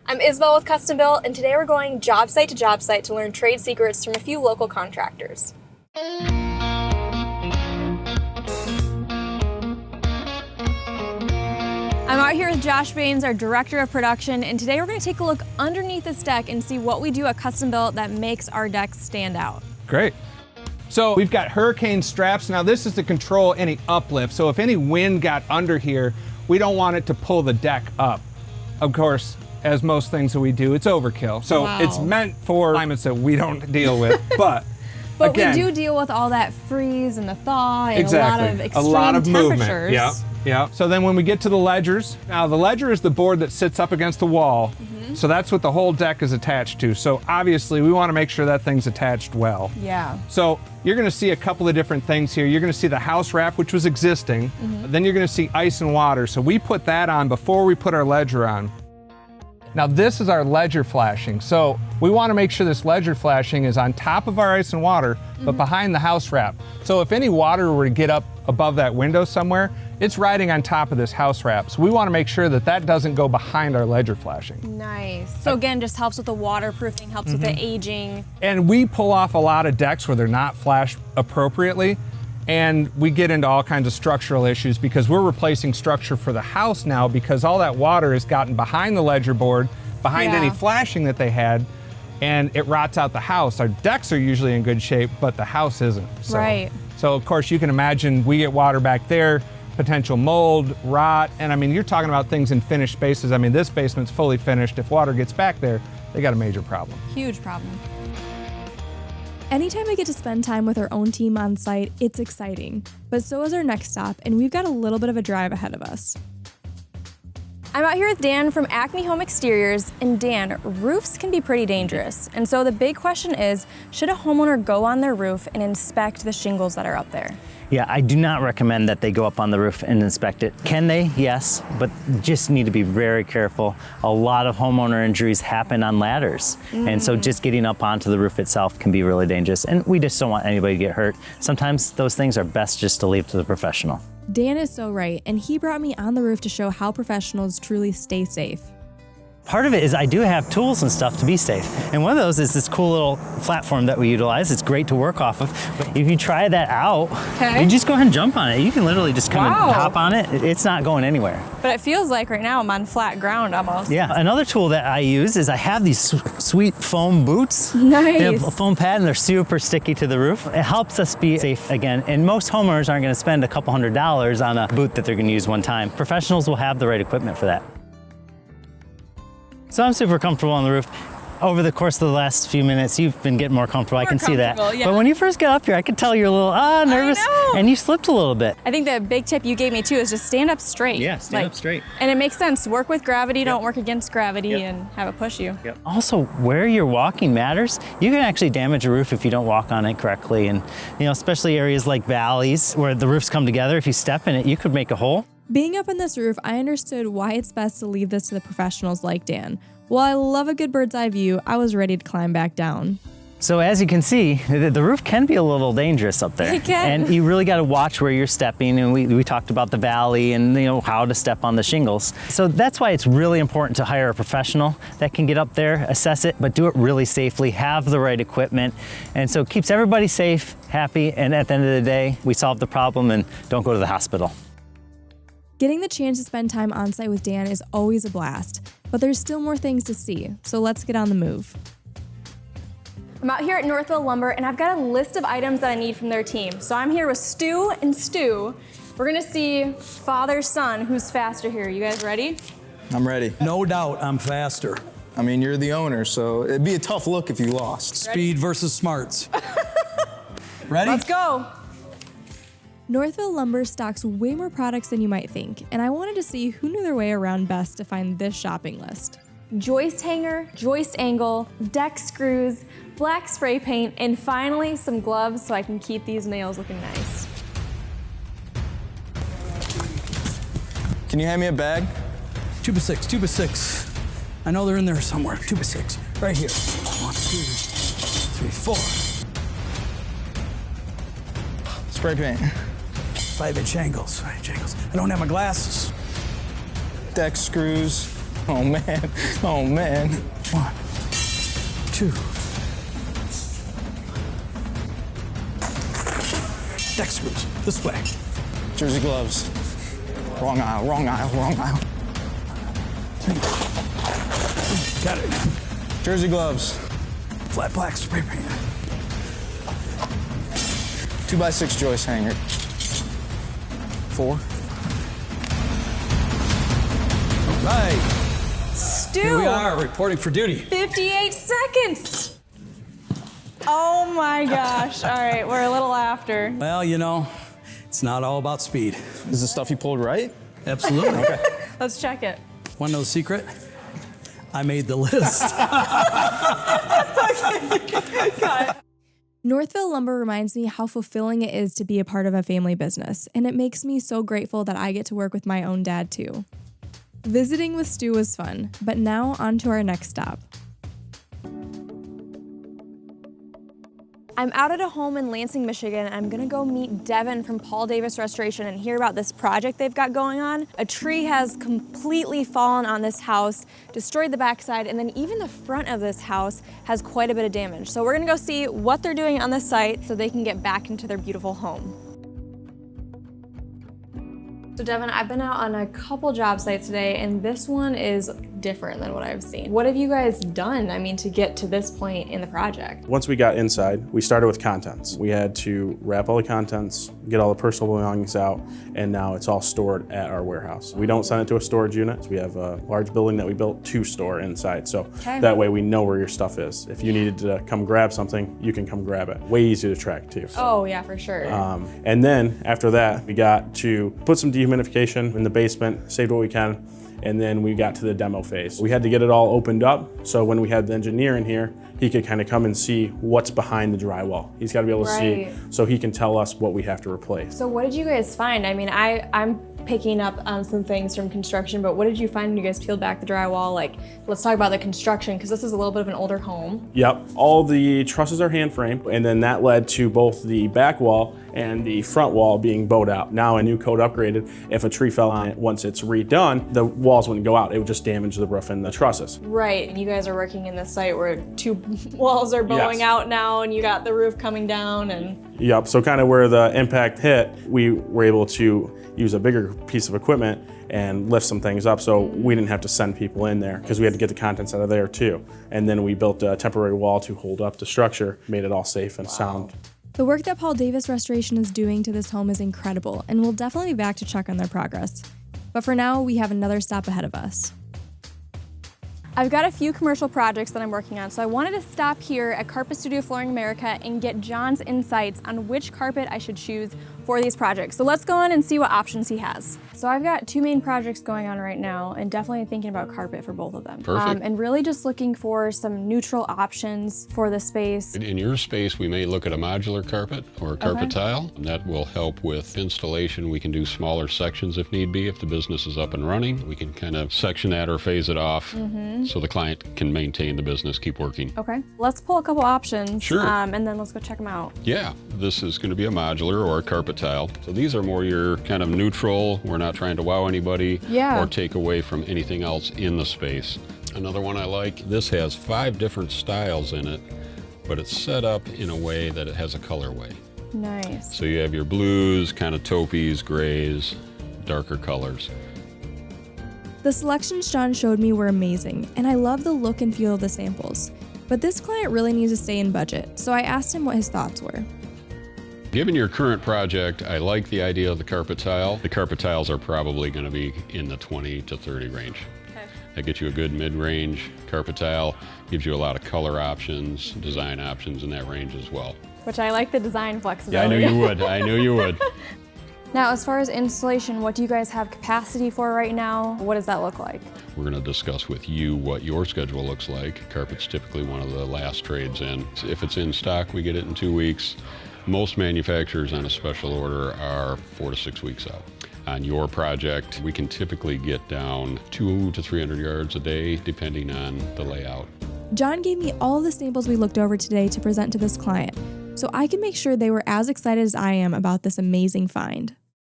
I'm Isabelle with Custom Built, and today we're going job site to learn trade secrets from a few local contractors. I'm out here with Josh Baines, our Director of Production, and today we're going to take a look underneath this deck and see what we do at Custom Built that makes our decks stand out. Great. So we've got hurricane straps. Now this is to control any uplift. So if any wind got under here, we don't want it to pull the deck up. Of course, as most things that we do, it's overkill. So It's meant for climates that we don't deal with, but again, we do deal with all that freeze and the thaw and exactly. a lot of extreme temperatures. Movement. Yeah. So then when we get to the ledgers, now the ledger is the board that sits up against the wall. So that's what the whole deck is attached to. So obviously we want to make sure that thing's attached well. Yeah. So you're going to see a couple of different things here. You're going to see the house wrap, which was existing. Then you're going to see ice and water. So we put that on before we put our ledger on. Now this is our ledger flashing. So we want to make sure this ledger flashing is on top of our ice and water, but behind the house wrap. So if any water were to get up above that window somewhere, it's riding on top of this house wrap. So we want to make sure that that doesn't go behind our ledger flashing. Nice. So again, just helps with the waterproofing, helps with the aging. And we pull off a lot of decks where they're not flashed appropriately. And we get into all kinds of structural issues because we're replacing structure for the house now because all that water has gotten behind the ledger board, behind any flashing that they had, and it rots out the house. Our decks are usually in good shape, but the house isn't. So of course you can imagine we get water back there, potential mold, rot, and I mean, you're talking about things in finished spaces. I mean, this basement's fully finished. If water gets back there, they got a major problem. Huge problem. Anytime we get to spend time with our own team on site, it's exciting. But so is our next stop, and we've got a little bit of a drive ahead of us. I'm out here with Dan from Acme Home Exteriors, and Dan, roofs can be pretty dangerous. And so the big question is, should a homeowner go on their roof and inspect the shingles that are up there? Yeah, I do not recommend that they go up on the roof and inspect it. Can they? Yes, but just need to be very careful. A lot of homeowner injuries happen on ladders. And so just getting up onto the roof itself can be really dangerous. And we just don't want anybody to get hurt. Sometimes those things are best just to leave to the professional. Dan is so right, and he brought me on the roof to show how professionals truly stay safe. Part of it is I do have tools and stuff to be safe. And one of those is this cool little platform that we utilize. It's great to work off of. But if you try that out, you just go ahead and jump on it. You can literally just come and hop on it. It's not going anywhere. But it feels like right now I'm on flat ground almost. Yeah, another tool that I use is I have these sweet foam boots. Nice. They have a foam pad and they're super sticky to the roof. It helps us be safe again. And most homeowners aren't going to spend a couple $100s on a boot that they're going to use one time. Professionals will have the right equipment for that. So I'm super comfortable on the roof. Over the course of the last few minutes, you've been getting more comfortable. I can see that. Yeah. But when you first got up here, I could tell you're a little nervous, and you slipped a little bit. I think the big tip you gave me too is just stand up straight. Yeah, stand up straight. And it makes sense. Work with gravity, don't work against gravity, and have it push you. Also, where you're walking matters. You can actually damage a roof if you don't walk on it correctly, and especially areas like valleys where the roofs come together. If you step in it, you could make a hole. Being up on this roof, I understood why it's best to leave this to the professionals like Dan. While I love a good bird's eye view, I was ready to climb back down. So as you can see, the roof can be a little dangerous up there. It can. And you really got to watch where you're stepping. And we talked about the valley and how to step on the shingles. So that's why it's really important to hire a professional that can get up there, assess it, but do it really safely, have the right equipment. And so it keeps everybody safe, happy, and at the end of the day, we solve the problem and don't go to the hospital. Getting the chance to spend time on site with Dan is always a blast, but there's still more things to see, so let's get on the move. I'm out here at Northville Lumber, and I've got a list of items that I need from their team. So I'm here with Stu and Stu. We're gonna see father-son who's faster here. You guys ready? I'm ready. No doubt I'm faster. I mean, you're the owner, so it'd be a tough look if you lost. Speed versus smarts. Ready? Let's go. Northville Lumber stocks way more products than you might think, and I wanted to see who knew their way around best to find this shopping list. Joist hanger, joist angle, deck screws, black spray paint, and finally some gloves so I can keep these nails looking nice. Can you hand me a bag? 2 by 6, 2 by 6. I know they're in there somewhere. 2 by 6, right here. 1, 2, 3, 4. Spray paint. 5-inch angles, 5-inch angles. I don't have my glasses. Deck screws. Oh man, oh man. 1, 2. Deck screws, this way. Jersey gloves. Wrong aisle, wrong aisle, wrong aisle. Got it. Jersey gloves. Flat black spray paint. 2x6 joist hanger. 4. Right, Stu! here we are, reporting for duty. 58 seconds! Oh my gosh. All right, we're a little after. Well, you know, it's not all about speed. Is the stuff you pulled right? Absolutely. Okay. Let's check it. Want to know the secret? I made the list. Northville Lumber reminds me how fulfilling it is to be a part of a family business, and it makes me so grateful that I get to work with my own dad too. Visiting with Stu was fun, but now on to our next stop. I'm out at a home in Lansing, Michigan, and I'm gonna go meet Devin from Paul Davis Restoration and hear about this project they've got going on. A tree has completely fallen on this house, destroyed the backside, and then even the front of this house has quite a bit of damage. So we're gonna go see what they're doing on this site so they can get back into their beautiful home. So Devin, I've been out on a couple job sites today, and this one is different than what I've seen. What have you guys done, I mean, to get to this point in the project? Once we got inside, we started with contents. We had to wrap all the contents, get all the personal belongings out, and now it's all stored at our warehouse. We don't send it to a storage unit. We have a large building that we built to store inside, so that way we know where your stuff is. If you needed to come grab something, you can come grab it. Way easier to track too. Oh yeah, for sure. And then after that, we got to put some dehumidification in the basement, saved what we can, and then we got to the demo phase. We had to get it all opened up, so when we had the engineer in here, he could kind of come and see what's behind the drywall. He's got to be able to see, so he can tell us what we have to replace. So what did you guys find? I mean, I'm picking up some things from construction, but what did you find when you guys peeled back the drywall? Like, let's talk about the construction, because this is a little bit of an older home. Yep, all the trusses are hand framed, and then that led to both the back wall and the front wall being bowed out. Now a new code upgraded, if a tree fell on it, once it's redone, the walls wouldn't go out. It would just damage the roof and the trusses. Right, and you guys are working in this site where 2 walls are bowing out now, and you got the roof coming down, and... Yep, so kind of where the impact hit, we were able to use a bigger piece of equipment and lift some things up, so we didn't have to send people in there because we had to get the contents out of there too. And then we built a temporary wall to hold up the structure, made it all safe and sound. The work that Paul Davis Restoration is doing to this home is incredible, and we'll definitely be back to check on their progress. But for now, we have another stop ahead of us. I've got a few commercial projects that I'm working on, so I wanted to stop here at Carpet Studio Flooring America and get John's insights on which carpet I should choose for these projects. So let's go in and see what options he has. So I've got 2 main projects going on right now, and definitely thinking about carpet for both of them. Perfect. And really just looking for some neutral options for the space. In your space, we may look at a modular carpet or a carpet tile. And that will help with installation. We can do smaller sections if need be. If the business is up and running, we can kind of section that or phase it off so the client can maintain the business, keep working. Okay, let's pull a couple options. Sure. And then let's go check them out. Yeah, this is going to be a modular or a carpet tile. So these are more your kind of neutral. We're not trying to wow anybody or take away from anything else in the space. Another one I like, this has 5 different styles in it, but it's set up in a way that it has a colorway. Nice. So you have your blues, kind of taupees, grays, darker colors. The selections John showed me were amazing, and I love the look and feel of the samples. But this client really needs to stay in budget, so I asked him what his thoughts were. Given your current project, I like the idea of the carpet tile. The carpet tiles are probably going to be in the 20 to 30 range. Okay. That gets you a good mid-range carpet tile, gives you a lot of color options, design options in that range as well. Which I like the design flexibility. Yeah, I knew you would. I knew you would. Now, as far as installation, what do you guys have capacity for right now? What does that look like? We're going to discuss with you what your schedule looks like. Carpet's typically one of the last trades in. If it's in stock, we get it in 2 weeks. Most manufacturers on a special order are 4 to 6 weeks out. On your project, we can typically get down 200 to 300 yards a day, depending on the layout. John gave me all the samples we looked over today to present to this client, so I can make sure they were as excited as I am about this amazing find.